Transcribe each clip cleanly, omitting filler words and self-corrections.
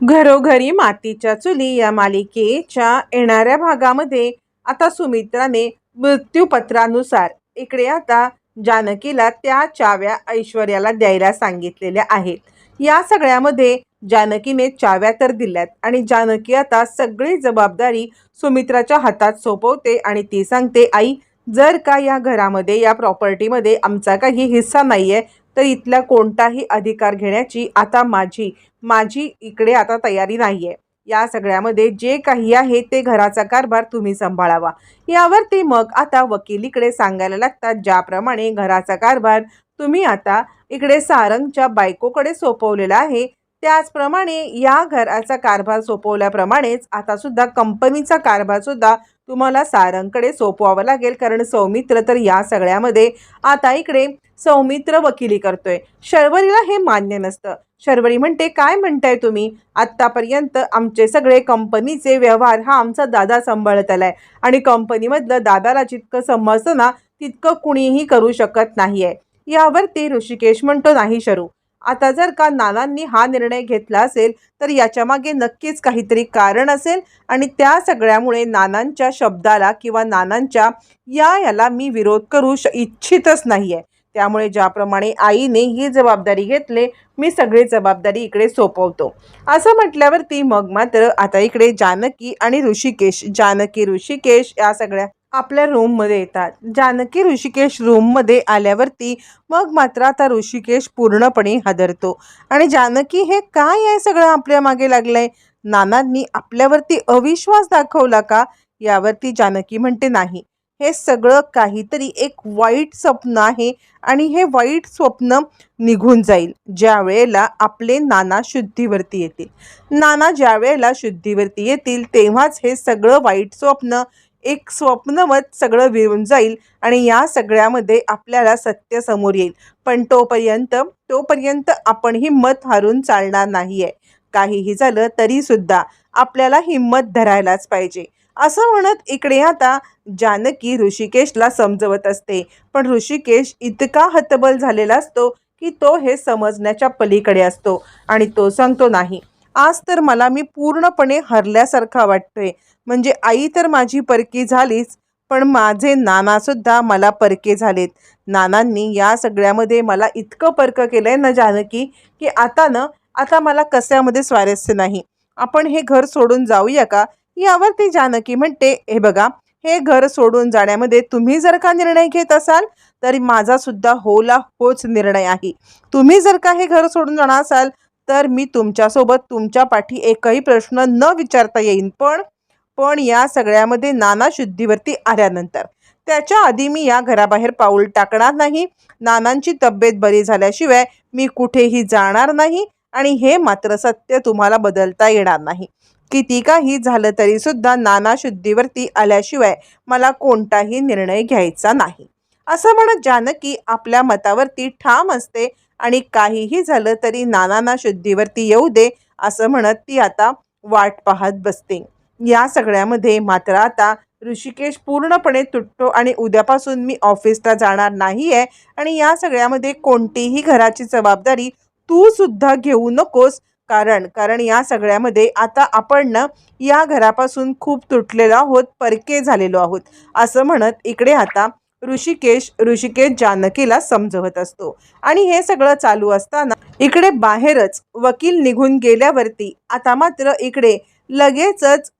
घरोघरी मातीच्या चुली या मालिकेच्या येणाऱ्या भागामध्ये आता सुमित्राने मृत्यूपत्रानुसार इकडे आता जानकीला त्या चाव्या ऐश्वर्याला द्यायला सांगितलेल्या आहेत. या सगळ्यामध्ये जानकीने चाव्या तर दिल्यात आणि जानकी आता सगळी जबाबदारी सुमित्राच्या हातात सोपवते आणि ती सांगते, आई, जर का या घरामध्ये या प्रॉपर्टीमध्ये आमचा काही हिस्सा नाहीये तर इथला कोणताही अधिकार घेण्याची आता माझी माझी इकडे आता तयारी नाहीये. या सगळ्यामध्ये जे काही आहे ते घराचा कारभार तुम्ही सांभाळावा. यावरती मग आता वकिलीकडे सांगायला लागतात, ज्याप्रमाणे घराचा कारभार तुम्ही आता इकडे सारंगच्या बायकोकडे सोपवलेला आहे, त्याचप्रमाणे या घराचा कारभार सोपवल्याप्रमाणेच आता सुद्धा कंपनीचा कारभार सुद्धा तुम्हाला सारंगकडे सोपवावा लागेल. कारण सौमित्र तर या सगळ्यामध्ये आता इकडे सौमित्र वकिली करतोय. शर्वरीला हे मान्य नसतं. शर्वरी म्हणते, काय म्हणताय तुम्ही? आत्तापर्यंत आमचे सगळे कंपनीचे व्यवहार हा आमचा दादा सांभाळत आलाय आणि कंपनीमधलं दादाला जितकं समजतं ना तितकं कुणीही करू शकत नाहीये. यावरती ऋषिकेश म्हणतो, नाही शरू, आता जर का नानांनी हा निर्णय घेतला असेल तर याच्या मागे नक्कीच काहीतरी कारण असेल आणि त्या सगळ्यामुळे नानांच्या शब्दाला किंवा नानांच्या याला मी विरोध करू इच्छितच नाहीये. त्यामुळे ज्याप्रमाणे आईने ही जबाबदारी घेतले, मी सगळी जबाबदारी इकडे सोपवतो असं म्हटल्यावरती मग मात्र आता इकडे जानकी आणि ऋषिकेश, जानकी ऋषिकेश या सगळ्या आपल्या रूममध्ये येतात. जानकी ऋषिकेश रूममध्ये आल्यावरती मग मात्र आता ऋषिकेश पूर्णपणे हादरतो आणि जानकी, हे काय आहे सगळं आपल्या मागे लागलंय? नानांनी आपल्यावरती अविश्वास दाखवला का? यावरती जानकी म्हणते, नाही, हे सगळं काहीतरी एक वाईट स्वप्न आहे आणि हे वाईट स्वप्न निघून जाईल ज्या वेळेला आपले नाना शुद्धीवरती येतील. नाना ज्या वेळेला शुद्धीवरती येतील तेव्हाच हे सगळं वाईट स्वप्न एक स्वप्नवत सगळं विरून जाईल आणि या सगळ्यामध्ये आपल्याला सत्य समोर येईल. पण तोपर्यंत आपण हिंमत हारून चालणार नाहीये. काहीही झालं तरी सुद्धा आपल्याला हिंमत धरायलाच पाहिजे असं म्हणत इकडे आता जानकी ऋषिकेशला समजवत असते. पण ऋषिकेश इतका हतबल झालेला असतो की तो हे समजण्याच्या पलीकडे असतो आणि तो सांगतो, नाही, आज तर मी पूर्णपणे हरल्यासारखा वाटतोय. म्हणजे आई तर माझी परकी झालीच, पण माझे नाना सुद्धा मला परके झालेत. नानांनी या सगळ्यामध्ये मला इतकं परक केलंय ना जानकी, की आता मला कशामध्ये स्वारस्य नाही. आपण हे घर सोडून जाऊया का? यावरती जानकी म्हणते, हे बघा, हे घर सोडून जाण्यामध्ये तुम्ही जर का निर्णय घेत असाल तर माझा सुद्धा होला होच निर्णय आहे. तुम्ही जर का हे घर सोडून जाणार असाल तर मी तुमच्यासोबत तुमच्या पाठी एकही प्रश्न न विचारता येईन. पण या सगळ्यामध्ये नाना शुद्धीवरती आल्यानंतर त्याच्या आधी मी या घराबाहेर पाऊल टाकणार नाही. नानांची तब्येत बरी झाल्याशिवाय मी कुठेही जाणार नाही आणि हे मात्र सत्य तुम्हाला बदलता येणार नाही. किती काही झालं तरी सुद्धा नाना शुद्धीवरती आल्याशिवाय मला कोणताही निर्णय घ्यायचा नाही असं म्हणत जानकी आपल्या मतावरती ठाम असते आणि काहीही झालं तरी नानांना शुद्धीवरती येऊ दे असं म्हणत ती आता वाट पाहत बसते. या सगळ्यामध्ये मात्र आता ऋषिकेश पूर्णपणे तुटतो आणि उद्यापासून मी ऑफिसला जाणार नाही आहे आणि या सगळ्यामध्ये कोणतीही घराची जबाबदारी तू सुद्धा घेऊ नकोस. कारण या सगळ्यामध्ये आता आपण या घरापासून खूप तुटलेलो आहोत, परके झालेलो आहोत असं म्हणत इकडे आता ऋषिकेश जानकीला समजवत असतो. आणि हे सगळं चालू असताना इकडे बाहेरच वकील निघून गेल्यावरती आता मात्र इकडे लगेचच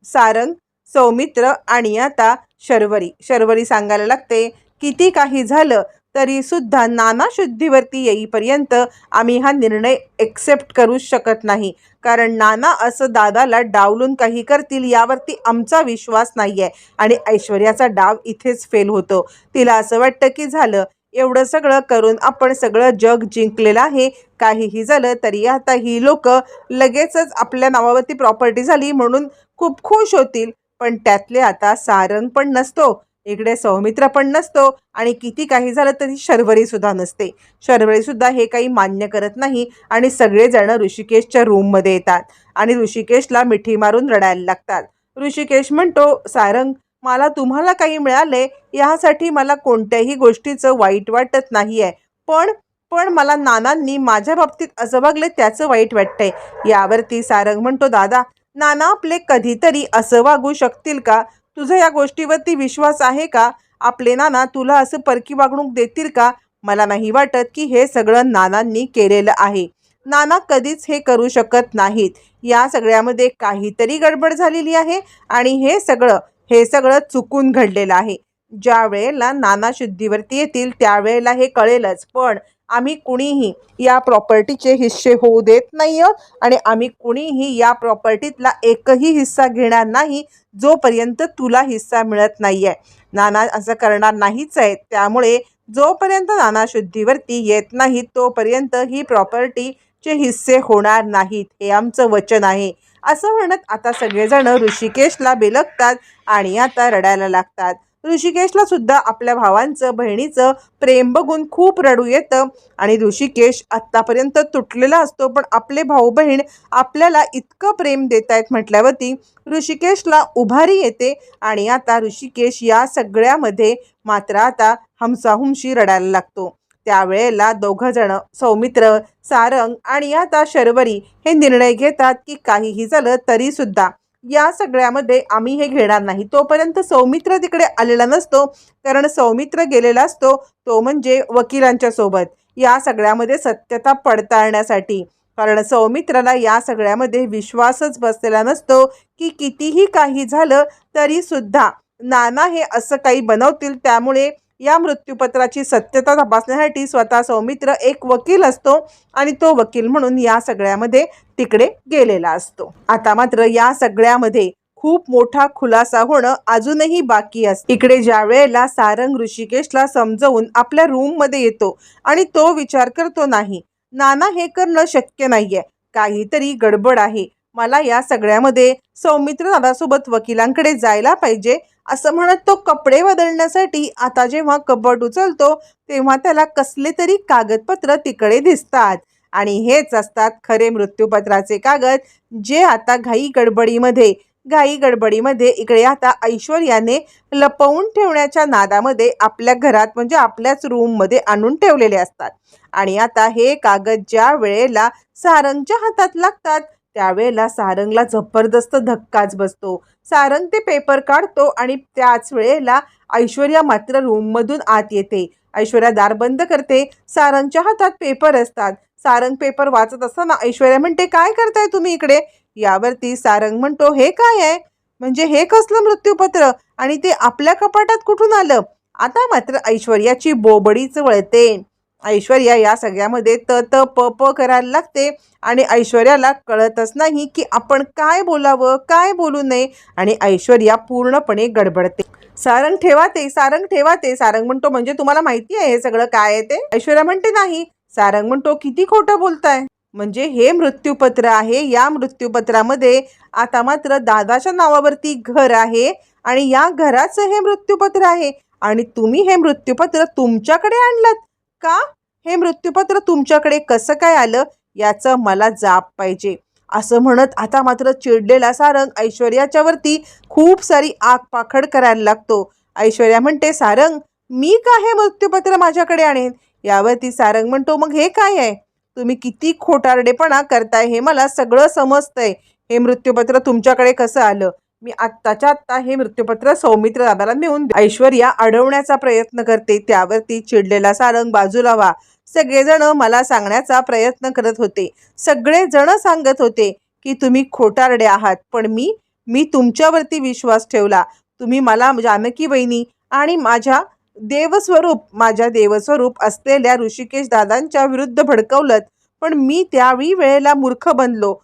सारंग, सौमित्र आणि आता शर्वरी सांगायला लागते, किती काही झालं तरी सुद्धा नाना शुद्धीवरती येईपर्यंत आम्ही हा निर्णय एक्सेप्ट करू शकत नाही. कारण नाना असं दादाला डावलून काही करतील यावरती आमचा विश्वास नाही आहे आणि ऐश्वर्याचा डाव इथेच फेल होतो. तिला असं वाटतं की झालं, एवढं सगळं करून आपण सगळं जग जिंकलेलं आहे, काहीही झालं तरी आता ही लोक लगेचच आपल्या नावावरती प्रॉपर्टी झाली म्हणून खूप खुश होतील. पण त्यातले आता सारंग पण नसतो, इकडे सौमित्र पण नसतो आणि किती काही झालं तरी शर्वरी सुद्धा नसते. शर्वरी सुद्धा हे काही मान्य करत नाही आणि सगळेजण ऋषिकेशच्या रूममध्ये येतात आणि ऋषिकेशला मिठी मारून रडायला लागतात. ऋषिकेश म्हणतो, सारंग, मला तुम्हाला काही मिळाले यासाठी मला कोणत्याही गोष्टीचं वाईट वाटत नाही आहे, पण पण मला नानांनी माझ्या बाबतीत असं वागले त्याचं वाईट वाटतंय. यावरती सारंग म्हणतो, दादा, नाना आपले कधीतरी असं वागू शकतील का? तुझा या गोष्टीवरती विश्वास आहे का? आपले नाना तुला असं परकी वागणूक देतील का? मला नाही वाटत की हे सगळं नानांनी केलेलं आहे. नाना कधीच हे करू शकत नाहीत. या सगळ्यामध्ये काहीतरी गडबड झालेली आहे आणि हे सगळं चुकून घडलेलं आहे. ज्या वेळेला नाना शुद्धीवरती येतील त्यावेळेला हे कळेलच. पण आम्ही कुणीही या प्रॉपर्टीचे हिस्से होऊ देत नाही आहोत आणि आम्ही कुणीही या प्रॉपर्टीतला एकही हिस्सा घेणार नाही जोपर्यंत तुला हिस्सा मिळत नाहीये. नाना असं करणार नाहीच आहे. त्यामुळे जोपर्यंत नाना शुद्धीवरती येत नाहीत तोपर्यंत ही प्रॉपर्टीचे हिस्से होणार नाहीत, हे आमचं वचन आहे. असं म्हणत आता सगळेजण ऋषिकेशला बिलगतात आणि आता रडायला लागतात. ऋषिकेशला सुद्धा आपल्या भावांचं बहिणीचं प्रेम बघून खूप रडू येतं आणि ऋषिकेश आत्तापर्यंत तुटलेला असतो, पण आपले भाऊ बहीण आपल्याला इतकं प्रेम देत आहेत म्हटल्यावरती ऋषिकेशला उभारी येते आणि आता ऋषिकेश या सगळ्यामध्ये मात्र आता हमसाहुमशी रडायला लागतो. त्यावेळेला दोघं जण सौमित्र, सारंग आणि आता शर्वरी हे निर्णय घेतात की काहीही झालं तरी सुद्धा या सगळ्यामध्ये आम्ही हे घेणार नाही. तोपर्यंत सौमित्र तिकडे आलेला नसतो, कारण सौमित्र गेलेला असतो तो म्हणजे वकिलांच्या सोबत या सगळ्यामध्ये सत्यता पडताळण्यासाठी. कारण सौमित्राला या सगळ्यामध्ये विश्वासच बसलेला नसतो की कितीही काही झालं तरी सुद्धा नाना हे असं काही बनवतील. त्यामुळे या मृत्यूपत्राची सत्यता तपासण्यासाठी स्वतः सौमित्र एक वकील असतो आणि तो वकील म्हणून या सगळ्यामध्ये तिकडे गेलेला असतो. आता मात्र या सगळ्यामध्ये खूप मोठा खुलासा होणं अजूनही बाकी असतं. इकडे ज्या वेळेला सारंग ऋषिकेशला समजवून आपल्या रूममध्ये येतो आणि तो विचार करतो, नाही, नाना हे करणं शक्य नाहीये, काहीतरी गडबड आहे. मला या सगळ्यामध्ये सौमित्र दादासोबत वकिलांकडे जायला पाहिजे असं म्हणत तो कपडे बदलण्यासाठी आता जेव्हा कबड उचलतो तेव्हा त्याला कसले तरी कागदपत्र तिकडे दिसतात आणि हेच असतात खरे मृत्यूपत्राचे कागद, जे आता घाई गडबडीमध्ये इकडे आता ऐश्वर्याने लपवून ठेवण्याच्या नादामध्ये आपल्या घरात म्हणजे आपल्याच रूममध्ये आणून ठेवलेले असतात. आणि आता हे कागद ज्या वेळेला सारंगच्या हातात लागतात त्यावेळेला सारंगला जबरदस्त धक्काच बसतो. सारंग ते पेपर काढतो आणि त्याच वेळेला ऐश्वर्या मात्र रूममधून आत येते. ऐश्वर्या दार बंद करते. सारंगच्या हातात पेपर असतात. सारंग पेपर वाचत असताना ऐश्वर्या म्हणते, काय करताय तुम्ही इकडे? यावरती सारंग म्हणतो, हे काय आहे? म्हणजे हे कसलं मृत्यूपत्र आणि ते आपल्या कपाटात कुठून आलं? आता मात्र ऐश्वर्याची बोबडीच वळते. ऐश्वर्या या सगळ्यामध्ये त त प प करायला लागते आणि ऐश्वर्याला कळतच नाही की आपण काय बोलावं काय बोलू नये आणि ऐश्वर्या पूर्णपणे गडबडते. सारंग ठेवा ते, सारंग ठेवा ते. सारंग म्हणतो, म्हणजे तुम्हाला माहिती आहे हे सगळं काय आहे ते? ऐश्वर्या म्हणते, नाही. सारंग म्हणतो, किती खोटं बोलताय, म्हणजे हे मृत्यूपत्र आहे. या मृत्यूपत्रामध्ये आता मात्र दादाच्या नावावरती घर आहे आणि या घराचं हे मृत्यूपत्र आहे आणि तुम्ही हे मृत्यूपत्र तुमच्याकडे आणलं का? हे मृत्यूपत्र तुमच्याकडे कसं काय आलं याचं मला जाप पाहिजे. असं म्हणत आता मात्र चिडलेला सारंग ऐश्वर्याच्या वरती खूप सारी आग पाखड करायला लागतो. ऐश्वर्या म्हणते, सारंग, मी का हे मृत्यूपत्र माझ्याकडे आणेन? यावरती सारंग म्हणतो, मग हे काय आहे? तुम्ही किती खोटारडेपणा करताय हे मला सगळं समजतंय. हे मृत्यूपत्र तुमच्याकडे कसं आलं? मी आत्ताच्या आत्ता हे मृत्यूपत्र सौमित्र दादाला नेऊन ऐश्वर्या अडवण्याचा प्रयत्न करते. त्यावरती चिडलेला सारंग, बाजूला व्हा. सगळेजण मला सांगण्याचा प्रयत्न करत होते. सगळेजण सांगत होते की तुम्ही खोटारडे आहात, पण मी तुमच्यावरती विश्वास ठेवला. तुम्ही मला जानकी वहिनी आणि माझ्या देवस्वरूप असलेल्या ऋषिकेश दादांच्या विरुद्ध भडकवलं, पण मी त्यावेळी वेळेला मूर्ख बनलो.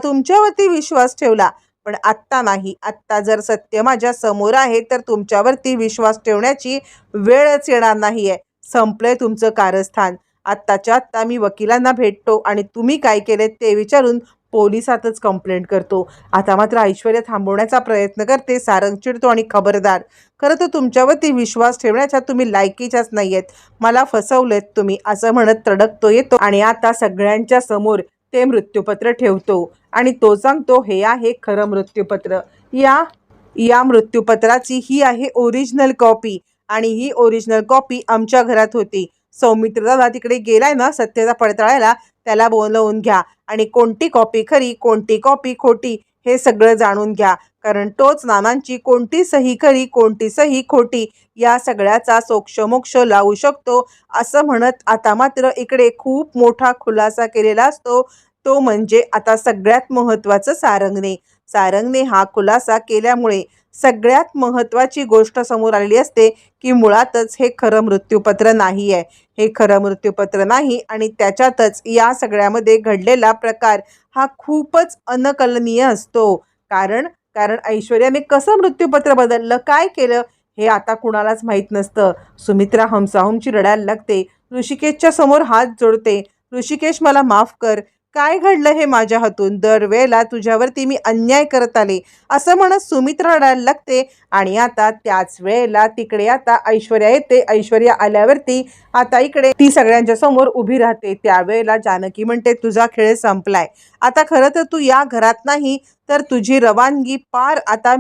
तुमच्यावरती विश्वास ठेवला, पण आत्ता नाही. आत्ता जर सत्य माझ्या समोर आहे तर तुमच्यावरती विश्वास ठेवण्याची वेळच येणार नाहीये. संपलंय तुमचं कारस्थान. आत्ताच्या आत्ता मी वकिलांना भेटतो आणि तुम्ही काय केले ते विचारून पोलिसातच कंप्लेंट करतो. आता मात्र ऐश्वर्या थांबवण्याचा प्रयत्न करते. सारंग चिडतो आणि खबरदार, खरं तर तुमच्यावरती विश्वास ठेवण्याच्या तुम्ही लायकीच्याच नाहीयेत. मला फसवलेत तुम्ही, असं म्हणत तडकतो येतो आणि आता सगळ्यांच्या समोर ते मृत्यूपत्र ठेवतो आणि तो सांगतो, हे आहे खरं मृत्यूपत्र. या मृत्यूपत्राची ही आहे ओरिजिनल कॉपी आणि ही ओरिजिनल कॉपी आमच्या घरात होती. सौमित्र दादा तिकडे गेलाय ना सत्याचा पडताळायला, त्याला बोलवून घ्या आणि कोणती कॉपी खरी कोणती कॉपी खोटी हे सगळं जाणून घ्या, कारण तोच नानांची कोणती सही खरी कोणती सही खोटी या सगळ्याचा सोक्षमोक्ष लावू शकतो, असं म्हणत आता मात्र इकडे खूप मोठा खुलासा केलेला असतो. तो म्हणजे आता सगळ्यात महत्त्वाचं सारंगने हा खुलासा केल्यामुळे सगळ्यात महत्त्वाची गोष्ट समोर आलेली असते की मुळातच हे खरं मृत्यूपत्र नाही आहे. हे खरं मृत्यूपत्र नाही आणि त्याच्यातच या सगळ्यामध्ये घडलेला प्रकार हा खूपच अनकलनीय असतो. कारण कारण ऐश्वर्याने कसं मृत्यूपत्र बदललं, काय केलं हे आता कुणालाच माहीत नसतं. सुमित्रा हमसाहमची रडायला लागते. ऋषिकेशच्या समोर हात जोडते. ऋषिकेश मला माफ कर. काय घडलं हे माझ्या हातून. दरवेळेला तुझ्यावरती मी अन्याय करत आले असं म्हणत सुमित्रा रडायला लागते. आणि आता त्याच वेळेला तिकडे आता ऐश्वर्या येते. ऐश्वर्या आल्यावरती आता इकडे ती सगळ्यांच्या समोर उभी राहते. त्यावेळेला जानकी म्हणते तुझा खेळ संपलाय. आता खरं तर तू या घरात नाही तर तुझी रवानगी पार आता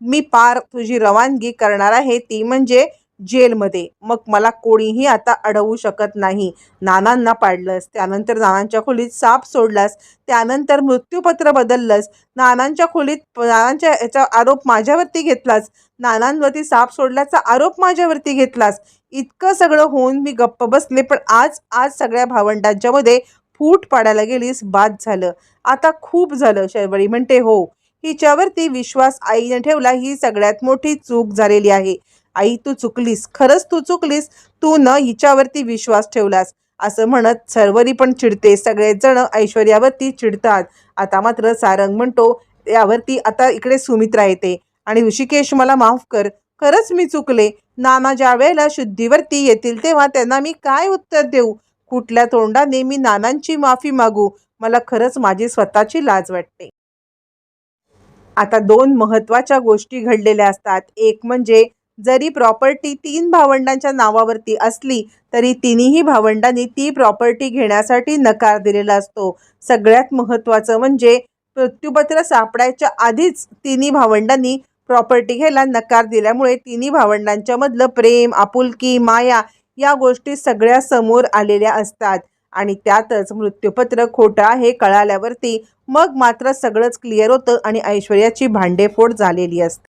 मी पार तुझी रवानगी करणार आहे, ती म्हणजे जेलमध्ये. मग मला कोणीही आता अडवू शकत नाही. नानांना पाडलंस, त्यानंतर नानांच्या खोलीत साप सोडलास, त्यानंतर मृत्यूपत्र बदललंस, नानांच्या याचा आरोप माझ्यावरती घेतलास, नानांवरती साप सोडल्याचा आरोप माझ्यावरती घेतलास. इतकं सगळं होऊन मी गप्प बसले, पण आज सगळ्या भावंडांच्या मध्ये फूट पाडायला गेलीस, बाद झालं. आता खूप झालं. शर्वरी म्हणते हो, हिच्यावरती विश्वास आईने ठेवला ही सगळ्यात मोठी चूक झालेली आहे. आई तू चुकलीस, खरंच तू चुकलीस, तू न हिच्यावरती विश्वास ठेवलास असं म्हणत शर्वरी पण चिडते. सगळेच जण ऐश्वर्यावरती चिडतात. आता मात्र सारंग म्हणतो यावरती आता इकडे सुमित्रा येते आणि ऋषिकेश मला माफ कर, खरंच मी चुकले. नाना ज्या वेळेला शुद्धीवरती येतील तेव्हा त्यांना मी काय उत्तर देऊ, कुठल्या तोंडाने मी नानांची माफी मागू, मला खरंच माझी स्वतःची लाज वाटते. आता दोन महत्त्वाच्या गोष्टी घडलेल्या असतात. एक म्हणजे जरी प्रॉपर्टी 3 भावंडांच्या नावावरती असली तरी तिन्ही भावंडांनी ती प्रॉपर्टी घेण्यासाठी नकार दिलेला असतो. सगळ्यात महत्त्वाचं म्हणजे मृत्यूपत्र सापडायच्या आधीच तिन्ही भावंडांनी प्रॉपर्टी घ्यायला नकार दिल्यामुळे तिन्ही भावंडांच्या मधलं प्रेम, आपुलकी, माया या गोष्टी सगळ्या समोर आलेल्या असतात. आणि त्यातच मृत्यूपत्र खोटं आहे कळाल्यावरती मग मात्र सगळंच क्लिअर होतं आणि ऐश्वर्याची भांडेफोड झालेली असते.